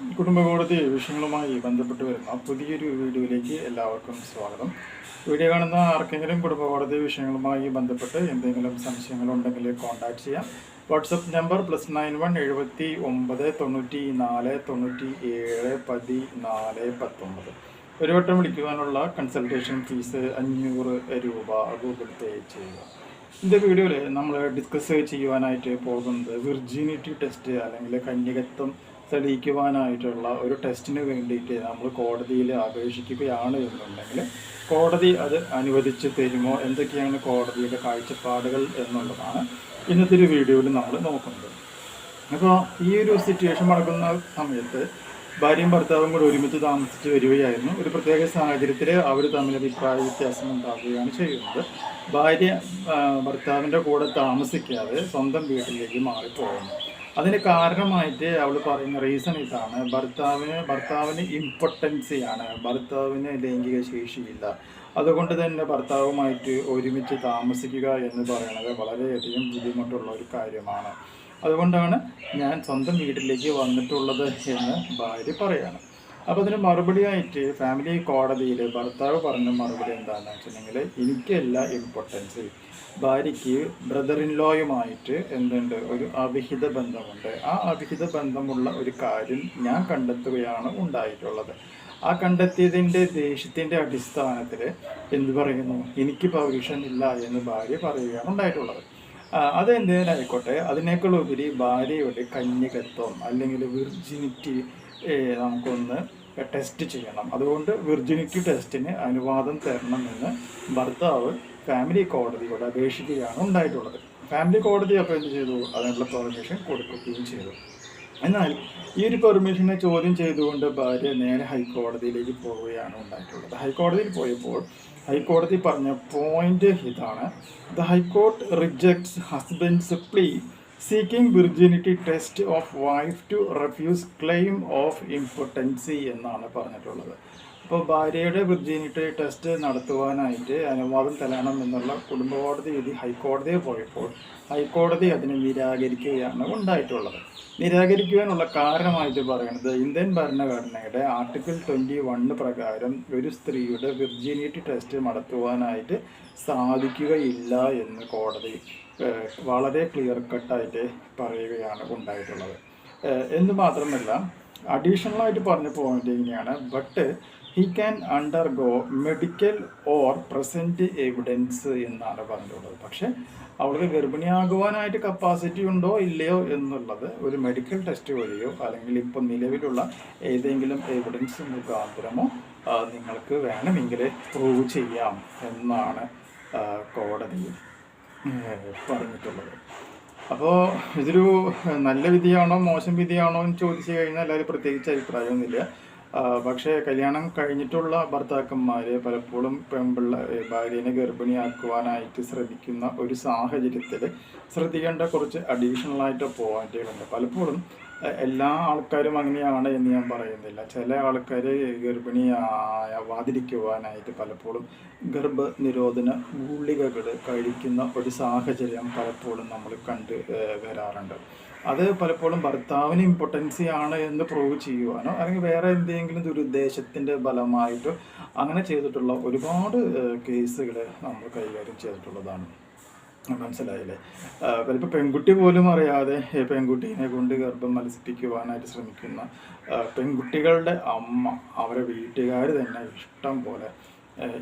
കുടുംബകോടതി വിഷയങ്ങളുമായി ബന്ധപ്പെട്ട് വരുന്ന പുതിയൊരു വീഡിയോയിലേക്ക് എല്ലാവർക്കും സ്വാഗതം. വീഡിയോ കാണുന്ന ആർക്കെങ്കിലും കുടുംബകോടതി വിഷയങ്ങളുമായി ബന്ധപ്പെട്ട് എന്തെങ്കിലും സംശയങ്ങളുണ്ടെങ്കിൽ കോൺടാക്ട് ചെയ്യാം. WhatsApp number +91 79 94 97 14 19. ഒരു വട്ടം വിളിക്കുവാനുള്ള കൺസൾട്ടേഷൻ ഫീസ് 500 രൂപ ഗൂഗിൾ പേ ചെയ്യുക. இந்த വീഡിയോയിൽ നമ്മൾ ഡിസ്കസ് ചെയ്യുവാനായിട്ട് പോകുന്നത് വിർജിനിറ്റി ടെസ്റ്റ് അല്ലെങ്കിൽ കന്യകത്വം തെളിയിക്കുവാനായിട്ടുള്ള ഒരു ടെസ്റ്റിന് വേണ്ടിയിട്ട് നമ്മൾ കോടതിയിൽ അപേക്ഷിക്കുകയാണ് എന്നുണ്ടെങ്കിൽ കോടതി അത് അനുവദിച്ച് തരുമോ, എന്തൊക്കെയാണ് കോടതിയുടെ കാഴ്ചപ്പാടുകൾ എന്നുള്ളതാണ് ഇന്നത്തെ ഒരു വീഡിയോയിൽ നമ്മൾ നോക്കുന്നത്. അപ്പോൾ ഈ ഒരു സിറ്റുവേഷൻ നടക്കുന്ന സമയത്ത് ഭാര്യയും ഭർത്താവും കൂടി ഒരുമിച്ച് താമസിച്ച് വരികയായിരുന്നു. ഒരു പ്രത്യേക സാഹചര്യത്തിൽ അവർ തമ്മിൽ അഭിപ്രായ വ്യത്യാസം ഉണ്ടാവുകയാണ് ചെയ്യുന്നത്. ഭാര്യ ഭർത്താവിൻ്റെ കൂടെ താമസിക്കാതെ സ്വന്തം വീട്ടിലേക്ക് മാറിപ്പോകുന്നു. അതിന് കാരണമായിട്ട് അവൾ പറയുന്ന റീസൺ ഇതാണ്: ഭർത്താവിന് ഇമ്പോർട്ടൻസിയാണ്, ഭർത്താവിന് ലൈംഗിക ശേഷിയില്ല. അതുകൊണ്ട് തന്നെ ഭർത്താവുമായിട്ട് ഒരുമിച്ച് താമസിക്കുക എന്ന് പറയുന്നത് വളരെയധികം ബുദ്ധിമുട്ടുള്ള ഒരു കാര്യമാണ്. അതുകൊണ്ടാണ് ഞാൻ സ്വന്തം വീട്ടിലേക്ക് വന്നിട്ടുള്ളത് എന്ന് ഭാര്യ പറയാണ്. അപ്പോൾ അതിന് മറുപടിയായിട്ട് ഫാമിലി കോടതിയിൽ ഭർത്താവ് പറഞ്ഞ മറുപടി എന്താണെന്ന് വെച്ചിട്ടുണ്ടെങ്കിൽ, എനിക്കല്ല ഇമ്പോർട്ടൻസ്, ഭാര്യയ്ക്ക് ബ്രദർ ഇൻ ലോയുമായിട്ട് എന്തുണ്ട്, ഒരു അവിഹിത ബന്ധമുണ്ട്. ആ അവിഹിത ബന്ധമുള്ള ഒരു കാര്യം ഞാൻ കണ്ടെത്തുകയാണ് ഉണ്ടായിട്ടുള്ളത്. ആ കണ്ടെത്തിയതിൻ്റെ ദേഷ്യത്തിൻ്റെ അടിസ്ഥാനത്തിൽ എന്ത് പറയുന്നു, എനിക്ക് പൗരുഷനില്ല എന്ന് ഭാര്യ പറയുകയാണ് ഉണ്ടായിട്ടുള്ളത്. അതെന്തിനായിക്കോട്ടെ, അതിനേക്കാൾ ഉപരി ഭാര്യയുടെ കന്യകത്വം അല്ലെങ്കിൽ വിർജിനിറ്റി നമുക്കൊന്ന് ടെസ്റ്റ് ചെയ്യണം. അതുകൊണ്ട് വിർജിനിറ്റി ടെസ്റ്റിന് അനുവാദം തരണമെന്ന് ഭർത്താവ് ഫാമിലി കോടതിയോട് അപേക്ഷിക്കുകയാണ് ഉണ്ടായിട്ടുള്ളത്. ഫാമിലി കോടതി അപ്പോൾ എന്ത് ചെയ്തു, അതിനുള്ള പെർമിഷൻ കൊടുക്കുകയും ചെയ്തു. എന്നാൽ ഈ ഒരു പെർമിഷനെ ചോദ്യം ചെയ്തുകൊണ്ട് ഭാര്യ നേരെ ഹൈക്കോടതിയിലേക്ക് പോവുകയാണ് ഉണ്ടായിട്ടുള്ളത്. ഹൈക്കോടതിയിൽ പോയപ്പോൾ ഹൈക്കോടതി പറഞ്ഞ പോയിന്റ് ഇതാണ്: the high court rejects husband's plea seeking virginity test of wife to refuse claim of impotency എന്നാണ് പറഞ്ഞിട്ടുള്ളത്. അപ്പോൾ ഭാര്യയുടെ വിർജിനിറ്റി ടെസ്റ്റ് നടത്തുവാനായിട്ട് അനുവാദം തരണം എന്നുള്ള കുടുംബ കോടതി വിധി ഹൈക്കോടതിയെ പോയപ്പോൾ ഹൈക്കോടതി അതിനെ നിരാകരിക്കുകയാണ് ഉണ്ടായിട്ടുള്ളത്. നിരാകരിക്കുവാനുള്ള കാരണമായിട്ട് പറയുന്നത്, ഇന്ത്യൻ ഭരണഘടനയുടെ ആർട്ടിക്കിൾ 21 പ്രകാരം ഒരു സ്ത്രീയുടെ വിർജിനിറ്റി ടെസ്റ്റ് നടത്തുവാനായിട്ട് സാധിക്കുകയില്ല എന്ന് കോടതി വളരെ ക്ലിയർ കട്ടായിട്ട് പറയുകയാണ് ഉണ്ടായിട്ടുള്ളത്. എന്ന് മാത്രമല്ല, അഡീഷണലായിട്ട് പറഞ്ഞ പോയിന്റ് ഇങ്ങനെയാണ്: but he can undergo medical or present evidence എന്നാണ് പറഞ്ഞിട്ടുള്ളത്. പക്ഷെ അവൾക്ക് ഗർഭിണിയാകുവാനായിട്ട് കപ്പാസിറ്റി ഉണ്ടോ ഇല്ലയോ എന്നുള്ളത് ഒരു മെഡിക്കൽ ടെസ്റ്റ് വഴിയോ അല്ലെങ്കിൽ ഇപ്പം നിലവിലുള്ള ഏതെങ്കിലും എവിഡൻസ് മുഖാന്തരമോ നിങ്ങൾക്ക് വേണമെങ്കിൽ പ്രൂവ് ചെയ്യാം എന്നാണ് കോടതി പറഞ്ഞിട്ടുള്ളത്. അപ്പോൾ ഇതൊരു നല്ല വിധിയാണോ മോശം വിധിയാണോ എന്ന് ചോദിച്ചു കഴിഞ്ഞാൽ എല്ലാവരും പ്രത്യേകിച്ച് അഭിപ്രായമൊന്നുമില്ല. പക്ഷേ കല്യാണം കഴിഞ്ഞിട്ടുള്ള ഭർത്താക്കന്മാർ പലപ്പോഴും ഭാര്യനെ ഗർഭിണിയാക്കുവാനായിട്ട് ശ്രമിക്കുന്ന ഒരു സാഹചര്യത്തിൽ ശ്രദ്ധിക്കേണ്ട കുറച്ച് അഡീഷണലായിട്ട് പോയിന്റുകളുണ്ട്. പലപ്പോഴും എല്ലാ ആൾക്കാരും അങ്ങനെയാണ് എന്ന് ഞാൻ പറയുന്നില്ല. ചില ആൾക്കാർ ഗർഭിണിയാവാതിരിക്കുവാനായിട്ട് പലപ്പോഴും ഗർഭനിരോധന ഗുളികകൾ കഴിക്കുന്ന ഒരു സാഹചര്യം പലപ്പോഴും നമ്മൾ കണ്ട് വരാറുണ്ട്. അത് പലപ്പോഴും ഭർത്താവിന് ഇമ്പോർട്ടൻസി ആണ് എന്ന് പ്രൂവ് ചെയ്യുവാനോ അല്ലെങ്കിൽ വേറെ എന്തെങ്കിലും ദുരുദ്ദേശത്തിൻ്റെ ഫലമായിട്ടോ അങ്ങനെ ചെയ്തിട്ടുള്ള ഒരുപാട് കേസുകൾ നമ്മൾ കൈകാര്യം ചെയ്തിട്ടുള്ളതാണ്. മനസ്സിലായില്ലേ? ചിലപ്പോൾ പെൺകുട്ടി പോലും അറിയാതെ പെൺകുട്ടീനെ കൊണ്ട് ഗർഭം മത്സരിപ്പിക്കുവാനായിട്ട് ശ്രമിക്കുന്ന പെൺകുട്ടികളുടെ അമ്മ, അവരെ വീട്ടുകാർ തന്നെ ഇഷ്ടം പോലെ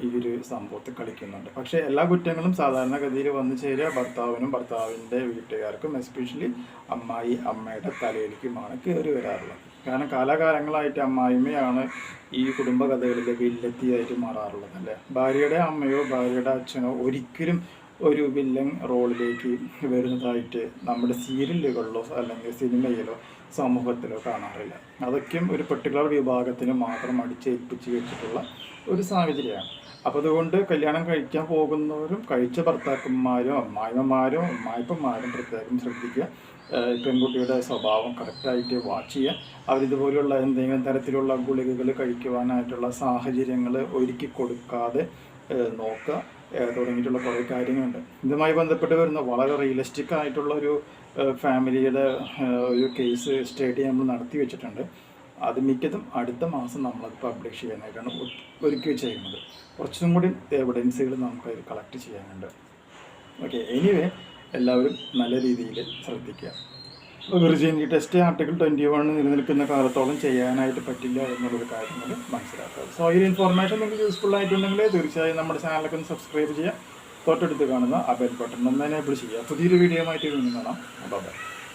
ഈ ഒരു സംഭവത്തിൽ കളിക്കുന്നുണ്ട്. പക്ഷേ എല്ലാ കുറ്റങ്ങളും സാധാരണഗതിയിൽ വന്നു ചേരുക ഭർത്താവിനും ഭർത്താവിൻ്റെ വീട്ടുകാർക്കും, എസ്പെഷ്യലി അമ്മയുടെ തലയിലേക്കുമാണ് കയറി വരാറുള്ളത്. കാരണം കാലാകാലങ്ങളായിട്ട് അമ്മായിമ്മയാണ് ഈ കുടുംബകഥകളിലെ വില്ലത്തിയായിട്ട് മാറാറുള്ളത് അല്ലേ. ഭാര്യയുടെ അമ്മയോ ഭാര്യയുടെ അച്ഛനോ ഒരിക്കലും ഒരു വില്ലൻ റോളിലേക്ക് വരുന്നതായിട്ട് നമ്മുടെ സീരിയലുകളിലോ അല്ലെങ്കിൽ സിനിമയിലോ സമൂഹത്തിലോ കാണാറില്ല. അതൊക്കെയും ഒരു പെർട്ടിക്കുലർ വിഭാഗത്തിന് മാത്രം അടിച്ചേൽപ്പിച്ച് വെച്ചിട്ടുള്ള ഒരു സാഹചര്യമാണ്. അപ്പോൾ അതുകൊണ്ട് കല്യാണം കഴിക്കാൻ പോകുന്നവരും കഴിച്ച ഭർത്താക്കന്മാരും അമ്മായിമ്മമാരും അമ്മായിപ്പന്മാരും പ്രത്യേകം ശ്രദ്ധിക്കുക. പെൺകുട്ടിയുടെ സ്വഭാവം കറക്റ്റായിട്ട് വാച്ച് ചെയ്യുക. അവരിതുപോലുള്ള എന്തെങ്കിലും തരത്തിലുള്ള ഗുളികകൾ കഴിക്കുവാനായിട്ടുള്ള സാഹചര്യങ്ങൾ ഒരുക്കി കൊടുക്കാതെ നോക്കുക തുടങ്ങിയിട്ടുള്ള കുറേ കാര്യങ്ങളുണ്ട്. ഇതുമായി ബന്ധപ്പെട്ട് വരുന്ന വളരെ റിയലിസ്റ്റിക് ആയിട്ടുള്ള ഒരു ഫാമിലിയുടെ ഒരു കേസ് സ്റ്റഡി നമ്മൾ നടത്തി വെച്ചിട്ടുണ്ട്. അത് മിക്കതും അടുത്ത മാസം നമ്മളത് പബ്ലിഷ് ചെയ്യാനായിട്ടാണ് ഒരുക്കി വെച്ചേക്കുന്നത്. കുറച്ചും കൂടി എവിഡൻസുകൾ നമുക്കത് കളക്ട് ചെയ്യാനുണ്ട്. ഓക്കെ, എനിവേ എല്ലാവരും നല്ല രീതിയിൽ ശ്രദ്ധിക്കുക. വിർജിനിറ്റി ടെസ്റ്റ് ആർട്ടിക്കിൾ 21 നിലനിൽക്കുന്ന കാലത്തോളം ചെയ്യാനായിട്ട് പറ്റില്ല എന്നുള്ളൊരു കാര്യങ്ങൾ മനസ്സിലാക്കുക. സോ ഈ ഇൻഫോർമേഷൻ നിങ്ങൾക്ക് യൂസ്ഫുൾ ആയിട്ടുണ്ടെങ്കിൽ തീർച്ചയായും നമ്മുടെ ചാനലൊക്കെ ഒന്ന് സബ്സ്ക്രൈബ് ചെയ്യുക. തൊട്ടടുത്ത് കാണുന്ന ആ ബെൽ ബട്ടൺ ഒന്ന് എനേബിൾ ചെയ്യുക. പുതിയൊരു വീഡിയോ ആയിട്ട് വീണ്ടും കാണാം. ബൈ.